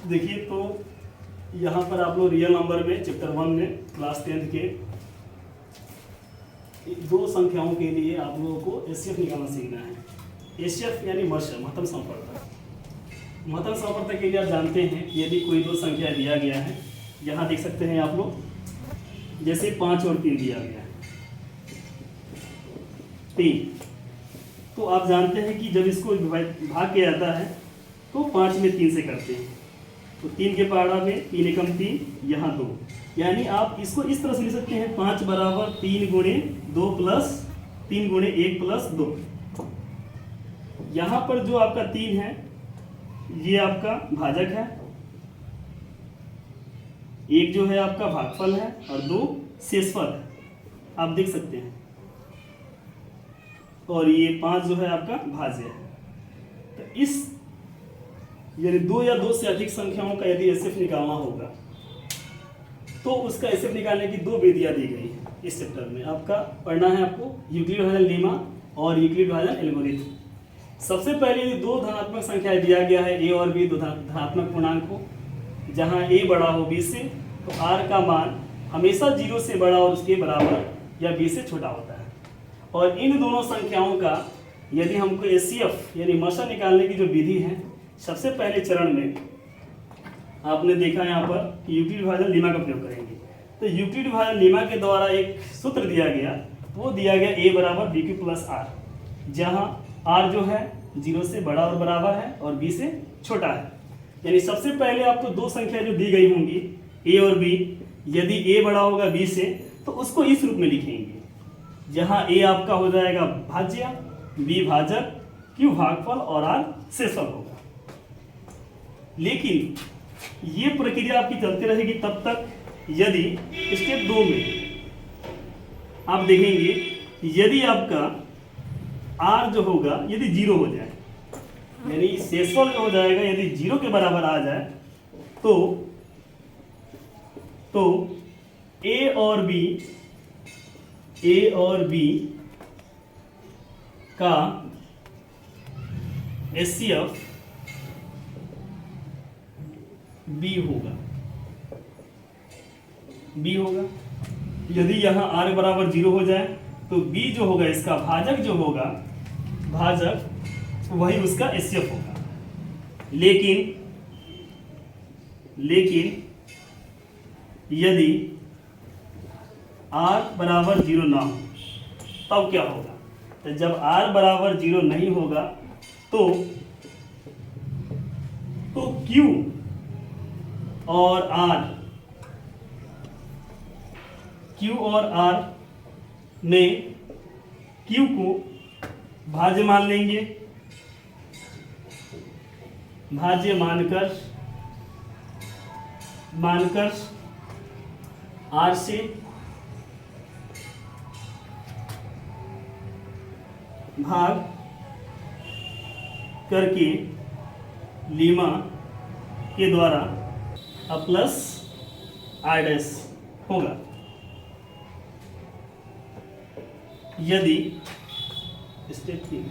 देखिए तो यहाँ पर आप लोग रियल नंबर में चैप्टर 1 में क्लास 10th के दो संख्याओं के लिए आप लोगों को एचसीएफ निकालना सीखना है। एचसीएफ यानी महत्तम संपर्क। महत्तम संपर्क के लिए आप जानते हैं यदि कोई दो संख्या दिया गया है, यहाँ देख सकते हैं आप लोग, जैसे 5 और 3 दिया गया है 3, तो आप जानते हैं कि जब इसको भाग किया जाता है तो 5 में 3 से करते हैं, तो 3 के पहाड़ा में 3 एकम 3, यहाँ 2, यानी आप इसको इस तरह से लिख सकते हैं 5 बराबर 3 गुणे 2 प्लस 3 गुणे 1 प्लस 2। यहाँ पर जो आपका 3 है ये आपका भाजक है, 1 जो है आपका भागफल है और 2 शेषफल है, आप देख सकते हैं, और ये 5 जो है आपका भाज्य है। तो इस यानी 2 या 2 से अधिक संख्याओं का यदि एचसीएफ निकालना होगा तो उसका एचसीएफ निकालने की 2 विधियां दी गई है इस चैप्टर में। आपका पढ़ना है आपको यूक्लिड विभाजन लेमा और यूक्लिड विभाजन एल्गोरिथम। सबसे पहले यदि 2 धनात्मक संख्याएं दिया गया है a और b, 2 धनात्मक पूर्णांक हो, जहां a बड़ा हो b से, तो r का मान हमेशा 0 से बड़ा और उसके बराबर या b से छोटा होता है। और इन दोनों संख्याओं का यदि हमको एचसीएफ यानी मसा निकालने की जो विधि है, सबसे पहले चरण में आपने देखा यहाँ पर कि यूक्लिड विभाजन लेमा का प्रयोग करेंगे। तो यूक्लिड विभाजन लेमा के द्वारा एक सूत्र दिया गया, वो दिया गया a बराबर bq प्लस r, जहाँ r जो है 0 से बड़ा और बराबर है और b से छोटा है। यानी सबसे पहले आपको 2 संख्या जो दी गई होंगी a और b, यदि a बड़ा होगा b से तो उसको इस रूप में लिखेंगे, जहाँ a आपका हो जाएगा भाज्य, b भाजक, q भागफल और r शेषफल होगा। लेकिन ये प्रक्रिया आपकी चलती रहेगी तब तक यदि स्टेप 2 में आप देखेंगे यदि आपका r जो होगा यदि 0 हो जाए, यानी शेषफल जो हो जाएगा यदि 0 के बराबर आ जाए तो a और b का एचसीएफ b होगा। यदि यहाँ r बराबर 0 हो जाए तो b जो होगा इसका भाजक जो होगा, भाजक वही उसका एचसीएफ होगा। लेकिन यदि r बराबर 0 ना हो तब क्या होगा? तो जब r बराबर 0 नहीं होगा तो q और r में q को भाज्य मान लेंगे, भाज्य मानकर r से भाग करके लीमा के द्वारा प्लस r डैश होगा। यदि स्टेप 3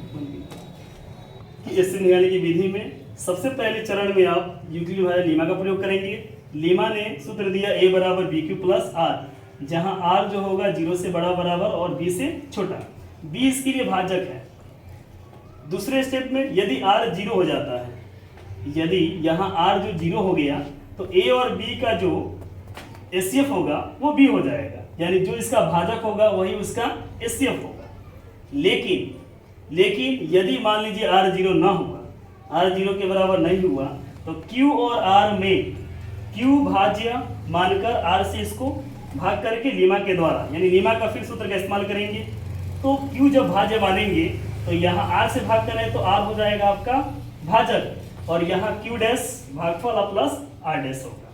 की एचसीएफ निकालने की विधि में सबसे पहले चरण में आप यूक्लिड विभाजन लेमा का प्रयोग करेंगे। लेमा ने सूत्र दिया a बराबर bq प्लस r, जहां r जो होगा 0 से बड़ा बराबर और b से छोटा, b इसके लिए भाजक है। दूसरे स्टेप में यदि r 0 हो जाता है, यदि यहाँ r जो 0 हो गया तो a और b का जो एचसीएफ होगा वो b हो जाएगा, यानी जो इसका भाजक होगा वही उसका एचसीएफ होगा। लेकिन यदि मान लीजिए r 0 ना हुआ, r 0 के बराबर नहीं हुआ, तो q और r में q भाज्य मानकर r से इसको भाग करके लीमा के द्वारा, यानी लीमा का फिर सूत्र का इस्तेमाल करेंगे। तो q जब भाज्य मानेंगे तो यहाँ r से भाग करें तो r हो जाएगा आपका भाजक, और यहाँ q डैश भागफल प्लस r डैश होगा।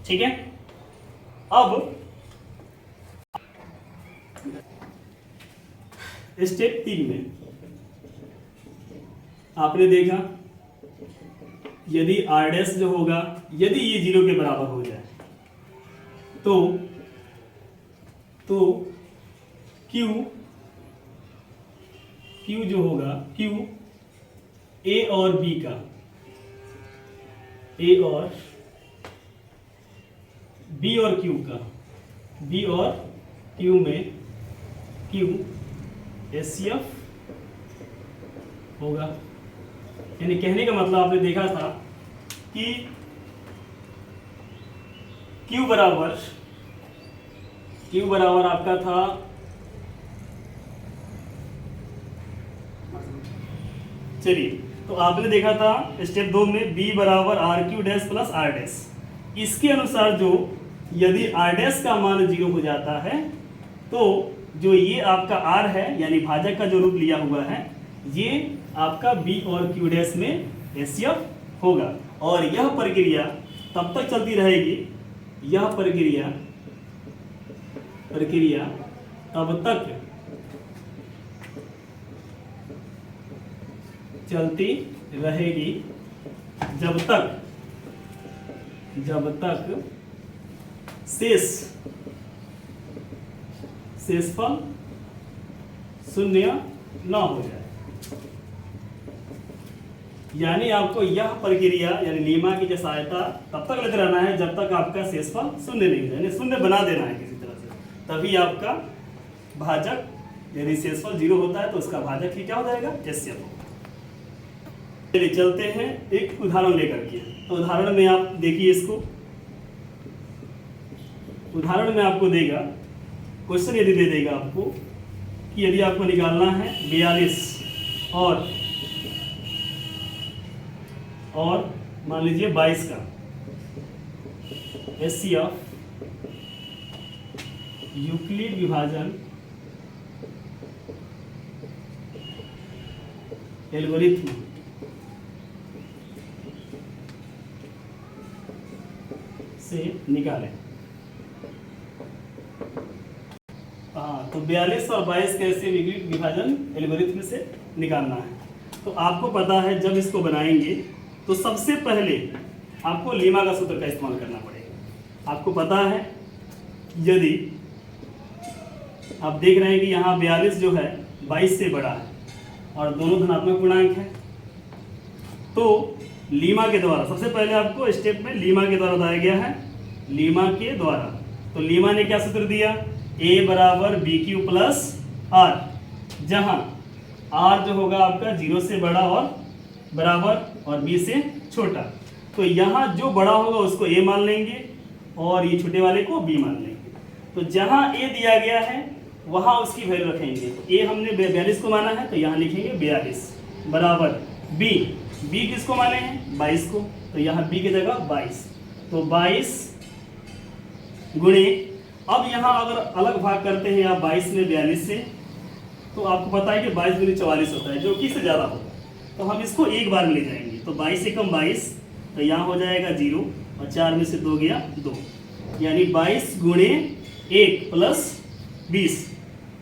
ठीक है, अब स्टेप 3 में आपने देखा यदि r डैश जो होगा यदि ये 0 के बराबर हो जाए तो Q जो होगा Q A और B का ए और बी और क्यू का, बी और क्यू में क्यू एचसीएफ होगा। यानी कहने का मतलब आपने देखा था कि क्यू बराबर आपका था चलिए, तो आपने देखा था स्टेप 2 में बी बराबर R Q dash plus R dash. इसके अनुसार जो यदि आर डैश का मान 0 हो जाता है तो जो ये आपका आर है यानी भाजक का जो रूप लिया हुआ है ये आपका बी और क्यू डैश में एचसीएफ होगा। और यह प्रक्रिया तब तक चलती रहेगी, यह प्रक्रिया तब तक चलती रहेगी जब तक शेषफल शून्य न हो जाए। यानी आपको यह प्रक्रिया यानी लीमा की जो सहायता तब तक लेते रहना है जब तक आपका शेषफल शून्य नहीं हो जाए, यानी शून्य बना देना है किसी तरह से, तभी आपका भाजक यदि शेषफल 0 होता है तो उसका भाजक ही क्या हो जाएगा, एचसीएफ होगा। चलिए चलते हैं एक उदाहरण लेकर के। तो उदाहरण में आप देखिए इसको, उदाहरण में आपको देगा क्वेश्चन यदि दे देगा आपको कि यदि आपको निकालना है 42 और मान लीजिए 22 का एचसीएफ यूक्लिड विभाजन एल्गोरिथ्म से निकालें। हाँ, तो 42 और 22 कैसे यूक्लिड विभाजन एल्गोरिथ्म से निकालना है। तो आपको पता है जब इसको बनाएंगे तो सबसे पहले आपको लीमा का सूत्र का इस्तेमाल करना पड़ेगा। आपको पता है यदि आप देख रहे हैं कि यहाँ 42 जो है 22 से बड़ा है और दोनों धनात्मक पूर्णांक है, तो लीमा के द्वारा सबसे पहले आपको स्टेप में लीमा के द्वारा बताया गया है, लीमा के द्वारा। तो लीमा ने क्या सूत्र दिया, a बराबर बी क्यू प्लस आर, जहाँ r जो होगा आपका 0 से बड़ा और बराबर और b से छोटा। तो यहाँ जो बड़ा होगा उसको a मान लेंगे और ये छोटे वाले को b मान लेंगे। तो जहाँ a दिया गया है वहाँ उसकी वैल्यू रखेंगे। a हमने 42 को माना है तो यहाँ लिखेंगे 42 बराबर b किसको माने हैं, 22 को, तो यहाँ b की जगह 22। तो 22 गुणे, अब यहाँ अगर अलग भाग करते हैं आप 22 में 42 से, तो आपको पता है कि 22 गुणे 44 होता है जो कि से ज़्यादा होगा। तो हम इसको एक बार में ले जाएंगे, तो 22 से कम 22, तो यहाँ हो जाएगा 0 और 4 में से 2 गया 2, यानी 22 गुणे 1 प्लस 20।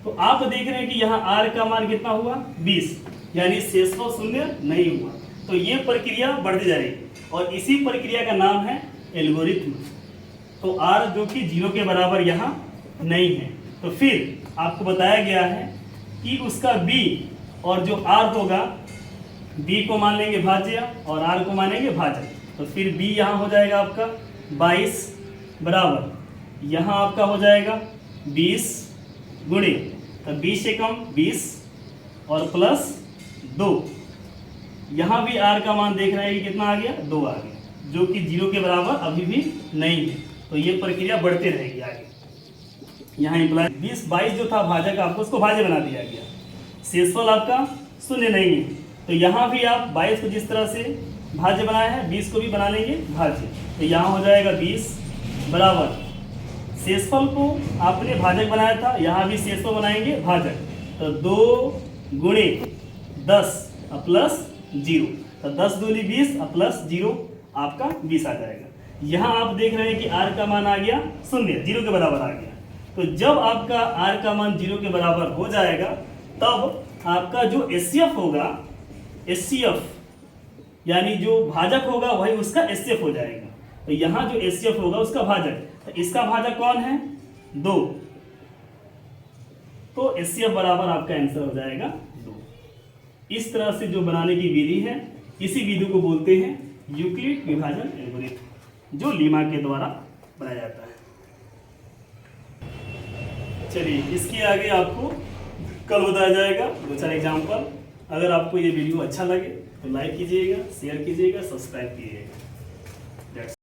तो आप देख रहे हैं कि यहाँ r का मान कितना हुआ, 20, यानी शेषफल शून्य नहीं हुआ। तो ये प्रक्रिया बढ़ती जाएगी और इसी प्रक्रिया का नाम है एल्गोरिथ्म। तो r जो कि 0 के बराबर यहाँ नहीं है, तो फिर आपको बताया गया है कि उसका b और जो r होगा, b को मान लेंगे भाज्य और r को मानेंगे भाजक। तो फिर b यहाँ हो जाएगा आपका 22 बराबर, यहाँ आपका हो जाएगा 20 गुणे, तो 20 से कम 20 और प्लस 2, यहाँ भी r का मान देख रहे हैं कि कितना आ गया, 2 आ गया, जो कि 0 के बराबर अभी भी नहीं है। तो ये प्रक्रिया बढ़ते रहेगी आगे। यहाँ इम्प्लाई 20-22 जो था भाजक, आपको उसको भाज्य बना दिया गया, शेषफल आपका शून्य नहीं है। तो यहाँ भी आप 22 को जिस तरह से भाज्य बनाया है 20 को भी बना लेंगे भाज्य। तो यहाँ हो जाएगा 20 बराबर, शेषफल को आपने भाजक बनाया था, यहाँ भी शेषफल बनाएंगे भाजक। तो 2 गुणे 10 प्लस 0, तो 10 दूनी 20 प्लस 0 आपका 20 आ जाएगा। यहाँ आप देख रहे हैं कि r का मान आ गया शून्य, 0 के बराबर आ गया। तो जब आपका r का मान 0 के बराबर हो जाएगा तब आपका जो एचसीएफ होगा, एचसीएफ यानी जो भाजक होगा वही उसका एचसीएफ हो जाएगा। तो यहाँ जो एचसीएफ होगा उसका भाजक, तो इसका भाजक कौन है, 2, तो एचसीएफ बराबर आपका आंसर हो जाएगा 2। इस तरह से जो बनाने की विधि है, इसी विधि को बोलते हैं यूक्लिड विभाजन एल्गोरिथम जो लीमा के द्वारा बनाया जाता है। चलिए इसके आगे आपको कल बताया जाएगा 2-4 एग्जाम्पल। अगर आपको ये वीडियो अच्छा लगे तो लाइक कीजिएगा, शेयर कीजिएगा, सब्सक्राइब कीजिएगा।